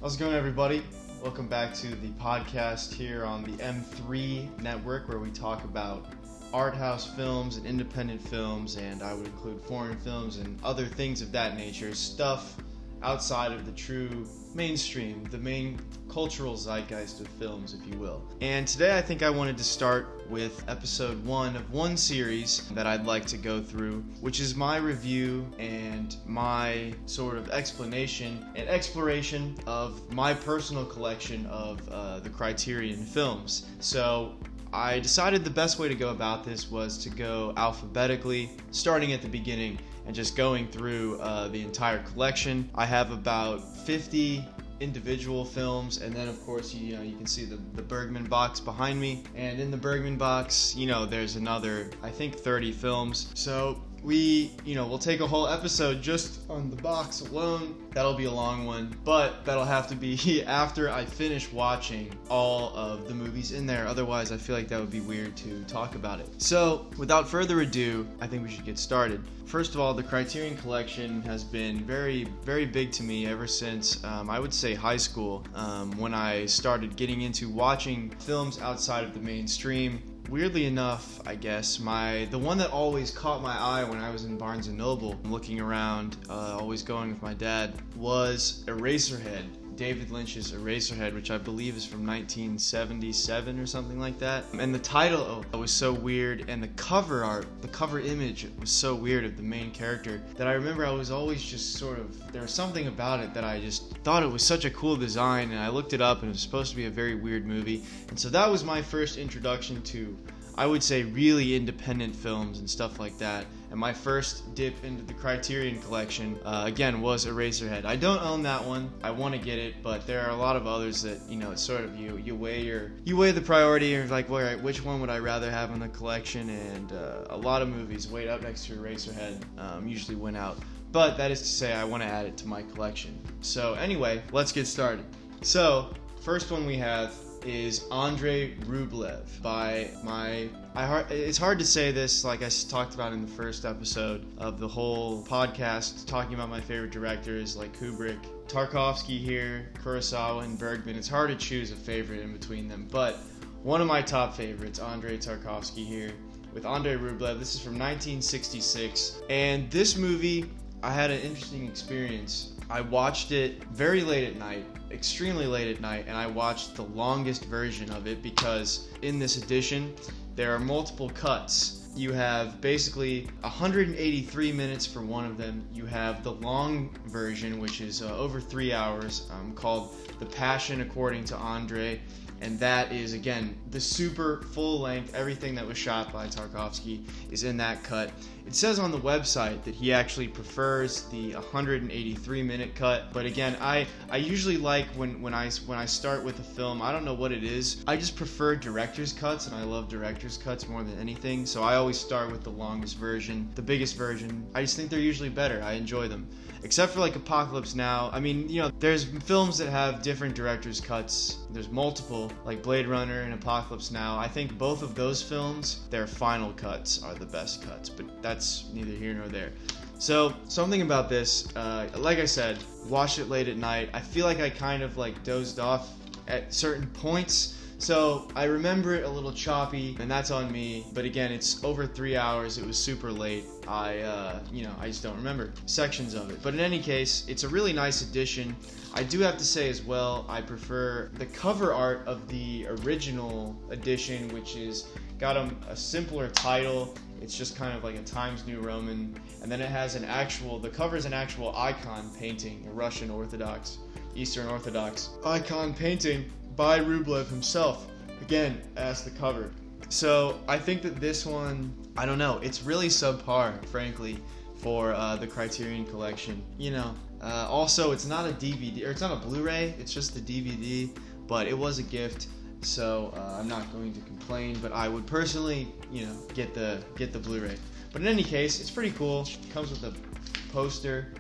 How's it going, everybody? Welcome back to the podcast here on the M3 network, where we talk about art house films and independent films, and I would include foreign films and other things of that nature, stuff outside of the true mainstream, the main cultural zeitgeist of films, if you will. And today I think I wanted to start with episode 1 of one series that I'd like to go through, which is my review and my sort of explanation and exploration of my personal collection of the Criterion films. So I decided the best way to go about this was to go alphabetically, starting at the beginning and just going through the entire collection. I have about 50 individual films, and then of course you can see the Bergman box behind me, and in the Bergman box there's another, I think, 30 films. So we'll take a whole episode just on the box alone. That'll be a long one, but that'll have to be after I finish watching all of the movies in there. Otherwise, I feel like that would be weird to talk about it. So without further ado, I think we should get started. First of all, the Criterion Collection has been very, very big to me ever since, I would say, high school, when I started getting into watching films outside of the mainstream. Weirdly enough, I guess, the one that always caught my eye when I was in Barnes & Noble, looking around, always going with my dad, was Eraserhead. David Lynch's Eraserhead, which I believe is from 1977 or something like that. And the title was so weird, and the cover art, the cover image was so weird of the main character, that I remember I was always just there was something about it that I just thought it was such a cool design, and I looked it up, and it was supposed to be a very weird movie. And so that was my first introduction to, I would say, really independent films and stuff like that. And my first dip into the Criterion Collection, again, was Eraserhead. I don't own that one. I want to get it, but there are a lot of others that, it's sort of you weigh the priority, and you're like, well, all right, which one would I rather have in the collection? And a lot of movies weighed up next to Eraserhead usually win out. But that is to say, I want to add it to my collection. So anyway, let's get started. So, first one we have is Andrei Rublev it's hard to say this, like I talked about in the first episode of the whole podcast, talking about my favorite directors like Kubrick, Tarkovsky here, Kurosawa, and Bergman. It's hard to choose a favorite in between them, but one of my top favorites, Andrei Tarkovsky here, with Andrei Rublev. This is from 1966, and this movie, I had an interesting experience. I watched it very late at night, extremely late at night, and I watched the longest version of it because in this edition there are multiple cuts. You have basically 183 minutes for one of them. You have the long version, which is over 3 hours, called The Passion According to Andrei. And that is, again, the super full length, everything that was shot by Tarkovsky is in that cut. It says on the website that he actually prefers the 183 minute cut, but again, I usually like when I start with a film, I don't know what it is, I just prefer director's cuts, and I love director's cuts more than anything, so I always start with the longest version, the biggest version. I just think they're usually better. I enjoy them. Except for like Apocalypse Now. I mean, there's films that have different director's cuts. There's multiple, like Blade Runner and Apocalypse Now. I think both of those films, their final cuts are the best cuts, but that's neither here nor there. So, something about this, like I said, watched it late at night. I feel like I kind of dozed off at certain points. So I remember it a little choppy, and that's on me. But again, it's over 3 hours. It was super late. I just don't remember sections of it. But in any case, it's a really nice edition. I do have to say as well, I prefer the cover art of the original edition, which is got a simpler title. It's just kind of like a Times New Roman, and then it has the cover is an actual icon painting, a Russian Orthodox, Eastern Orthodox icon painting by Rublev himself, again, as the cover. So I think that this one, I don't know, it's really subpar, frankly, for the Criterion Collection. Also, it's not a DVD, or it's not a Blu-ray, it's just the DVD, but it was a gift, so I'm not going to complain, but I would personally, get the Blu-ray. But in any case, it's pretty cool. It comes with a poster.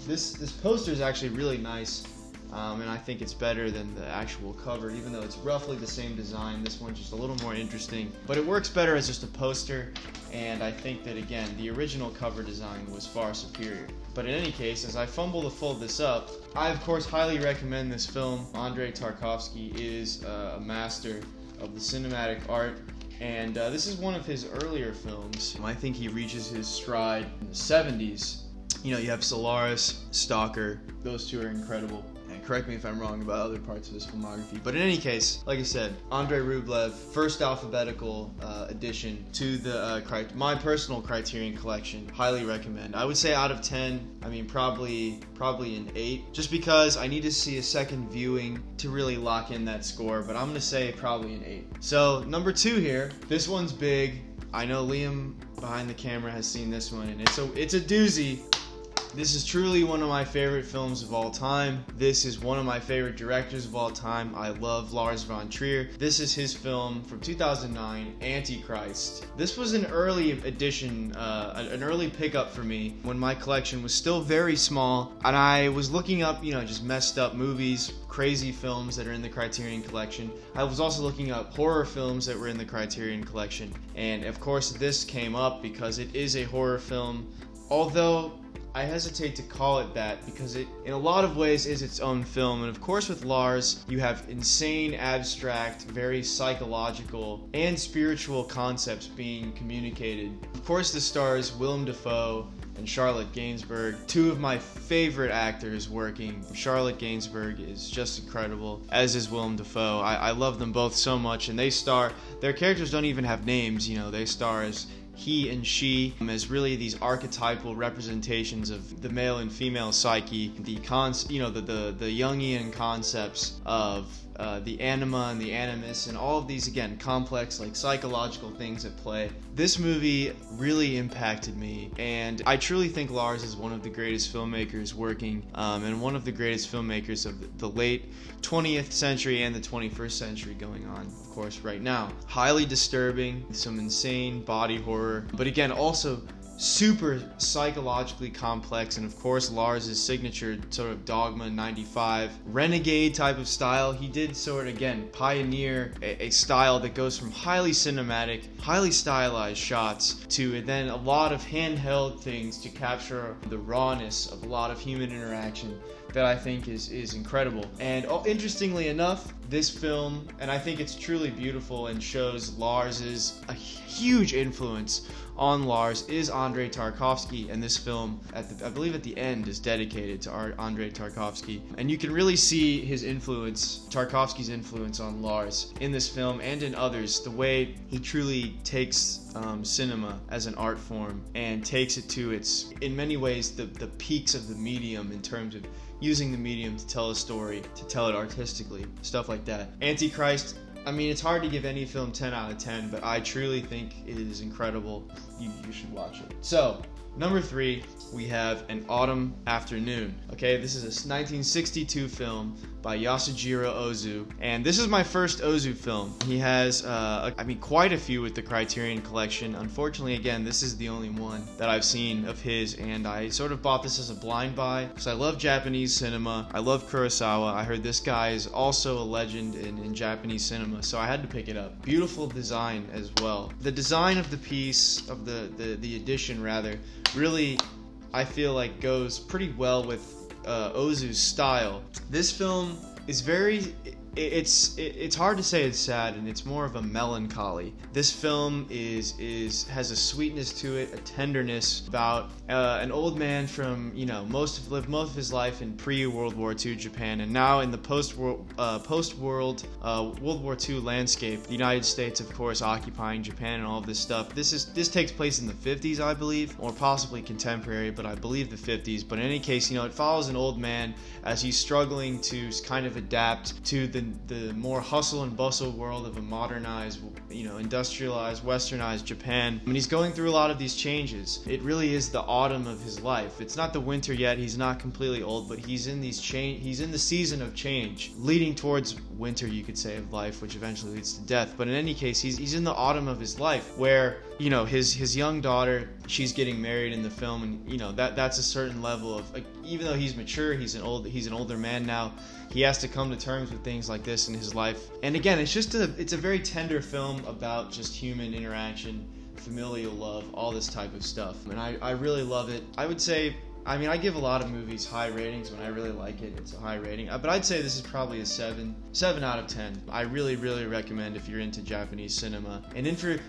This poster is actually really nice. And I think it's better than the actual cover, even though it's roughly the same design. This one's just a little more interesting, but it works better as just a poster, and I think that, again, the original cover design was far superior. But in any case, as I fumble to fold this up, I of course highly recommend this film. Andrei Tarkovsky is a master of the cinematic art, and this is one of his earlier films. I think he reaches his stride in the 70s. You know, you have Solaris, Stalker, those two are incredible. And correct me if I'm wrong about other parts of his filmography. But in any case, like I said, Andrei Rublev, first alphabetical addition to the my personal Criterion collection. Highly recommend. I would say out of 10, I mean probably an 8, just because I need to see a second viewing to really lock in that score. But I'm gonna say probably an 8. So number 2 here. This one's big. I know Liam behind the camera has seen this one, and it's a doozy. This is truly one of my favorite films of all time. This is one of my favorite directors of all time. I love Lars von Trier. This is his film from 2009, Antichrist. This was an early addition, an early pickup for me when my collection was still very small, and I was looking up, just messed up movies, crazy films that are in the Criterion collection. I was also looking up horror films that were in the Criterion collection, and of course this came up because it is a horror film, although I hesitate to call it that because it, in a lot of ways, is its own film. And of course with Lars, you have insane, abstract, very psychological, and spiritual concepts being communicated. Of course this stars Willem Dafoe and Charlotte Gainsbourg, two of my favorite actors working. Charlotte Gainsbourg is just incredible, as is Willem Dafoe. I love them both so much, and their characters don't even have names, they star as he and she, as really these archetypal representations of the male and female psyche, the Jungian concepts of the anima and the animus, and all of these, again, complex, psychological things at play. This movie really impacted me, and I truly think Lars is one of the greatest filmmakers working, and one of the greatest filmmakers of the late 20th century and the 21st century going on, of course, right now. Highly disturbing, some insane body horror, but again, also super psychologically complex, and of course Lars' signature sort of Dogma 95 renegade type of style. He did sort of, again, pioneer a style that goes from highly cinematic, highly stylized shots to then a lot of handheld things to capture the rawness of a lot of human interaction that I think is incredible. And interestingly enough, this film, and I think it's truly beautiful and shows a huge influence on Lars, is Andrei Tarkovsky, and this film, I believe at the end, is dedicated to Andrei Tarkovsky. And you can really see his influence, Tarkovsky's influence on Lars in this film and in others, the way he truly takes cinema as an art form and takes it to its, in many ways, the peaks of the medium in terms of using the medium to tell a story, to tell it artistically, stuff like that. Antichrist, I mean, it's hard to give any film 10 out of 10, but I truly think it is incredible. You should watch it. So, number 3, we have An Autumn Afternoon. Okay, this is a 1962 film by Yasujiro Ozu, and this is my first Ozu film. He has, quite a few with the Criterion collection. Unfortunately, again, this is the only one that I've seen of his, and I sort of bought this as a blind buy because I love Japanese cinema. I love Kurosawa. I heard this guy is also a legend in Japanese cinema, so I had to pick it up. Beautiful design as well. The design of the piece, of the edition rather, really, I feel like goes pretty well with Ozu's style. This film is very, it's hard to say it's sad, and it's more of a melancholy. This film has a sweetness to it, a tenderness about an old man from lived most of his life in pre-World War II Japan, and now in the post-World World War II landscape, the United States, of course, occupying Japan and all of this stuff. This takes place in the 50s, I believe, or possibly contemporary, but I believe the 50s. But in any case, it follows an old man as he's struggling to kind of adapt to the more hustle and bustle world of a modernized, industrialized, westernized Japan. I mean, he's going through a lot of these changes. It really is the autumn of his life. It's not the winter yet. He's not completely old, but he's in he's in the season of change, leading towards winter, you could say, of life, which eventually leads to death. But in any case, he's in the autumn of his life, where his young daughter, she's getting married in the film, and that's a certain level of, even though he's mature, he's an older man now, he has to come to terms with things like this in his life. And again, it's a very tender film about just human interaction, familial love, all this type of stuff. And I really love it. I would say I mean, I give a lot of movies high ratings. When I really like it, it's a high rating. But I'd say this is probably a 7 out of 10. I really, really recommend if you're into Japanese cinema. And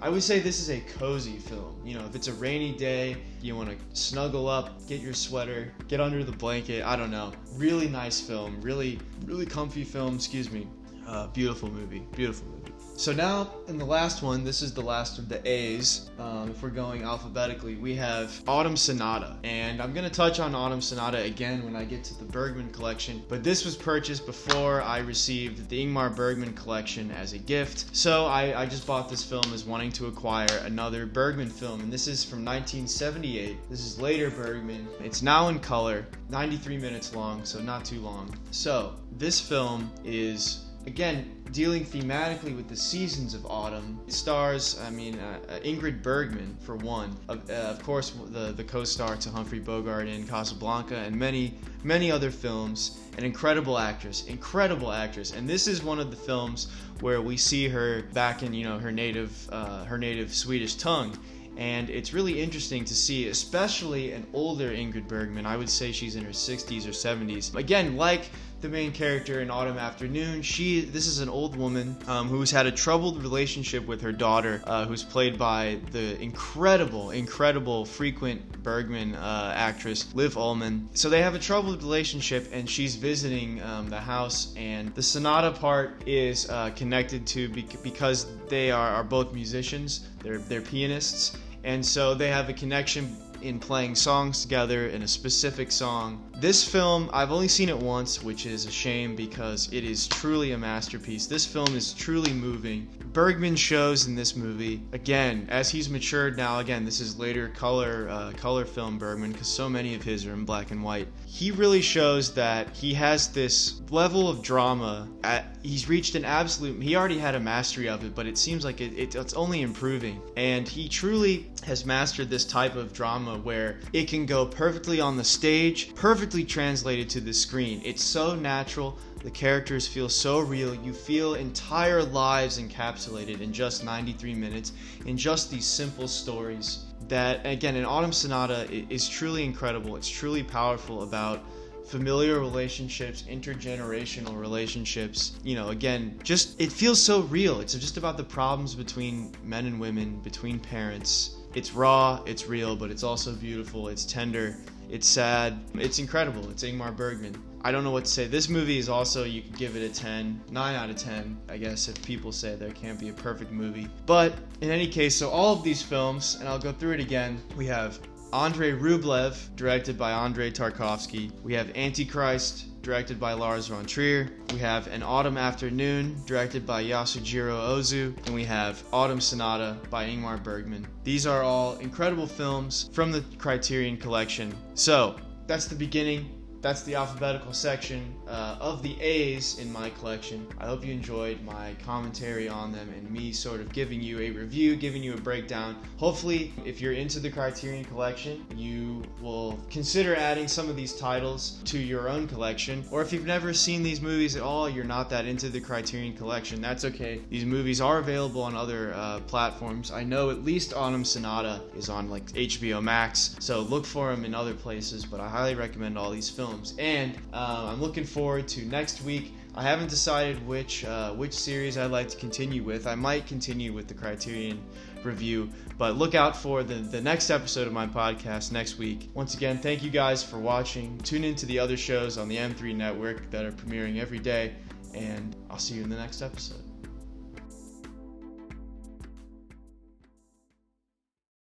I would say this is a cozy film. You know, if it's a rainy day, you want to snuggle up, get your sweater, get under the blanket. I don't know. Really nice film. Really, really comfy film. Excuse me. Beautiful movie. Beautiful movie. So now, in the last one, this is the last of the A's. If we're going alphabetically, we have Autumn Sonata. And I'm going to touch on Autumn Sonata again when I get to the Bergman collection. But this was purchased before I received the Ingmar Bergman collection as a gift. So I just bought this film as wanting to acquire another Bergman film. And this is from 1978. This is later Bergman. It's now in color, 93 minutes long, so not too long. So this film is, again, dealing thematically with the seasons of autumn. It stars, Ingrid Bergman, for one. Of course, the co-star to Humphrey Bogart in Casablanca and many other films. An incredible actress. And this is one of the films where we see her back in, her native Swedish tongue. And it's really interesting to see, especially an older Ingrid Bergman. I would say she's in her 60s or 70s. Again, like the main character in Autumn Afternoon, this is an old woman who's had a troubled relationship with her daughter, who's played by the incredible frequent Bergman actress Liv Ullmann. So they have a troubled relationship, and she's visiting the house, and the Sonata part is connected to because they are both musicians. They're pianists, and so they have a connection in playing songs together in a specific song. This film, I've only seen it once, which is a shame because it is truly a masterpiece. This film is truly moving. Bergman shows in this movie, again, as he's matured now, again, this is later color film Bergman, because so many of his are in black and white. He really shows that he has this level of drama. He's reached an absolute, he already had a mastery of it, but it seems like it's only improving. And he truly has mastered this type of drama where it can go perfectly on the stage, perfectly translated to the screen. It's so natural. The characters feel so real. You feel entire lives encapsulated in just 93 minutes, in just these simple stories. That, again, in Autumn Sonata is truly incredible. It's truly powerful about familiar relationships, intergenerational relationships. Again, just it feels so real. It's just about the problems between men and women, between parents. It's raw, it's real, but it's also beautiful, it's tender, it's sad, it's incredible. It's Ingmar Bergman. I don't know what to say. This movie is also, you could give it a 10, 9 out of 10, I guess, if people say there can't be a perfect movie. But in any case, so all of these films, and I'll go through it again, we have Andrei Rublev, directed by Andrei Tarkovsky. We have Antichrist, directed by Lars von Trier. We have An Autumn Afternoon, directed by Yasujiro Ozu. And we have Autumn Sonata by Ingmar Bergman. These are all incredible films from the Criterion collection. So, that's the beginning. That's the alphabetical section of the A's in my collection. I hope you enjoyed my commentary on them and me sort of giving you a review, giving you a breakdown. Hopefully, if you're into the Criterion collection, you will consider adding some of these titles to your own collection. Or if you've never seen these movies at all, you're not that into the Criterion collection, that's okay. These movies are available on other platforms. I know at least Autumn Sonata is on like HBO Max, so look for them in other places, but I highly recommend all these films. And I'm looking forward to next week. I haven't decided which series I'd like to continue with. I might continue with the Criterion review, but look out for the next episode of my podcast next week. Once again, thank you guys for watching. Tune into the other shows on the M3 network that are premiering every day, and I'll see you in the next episode.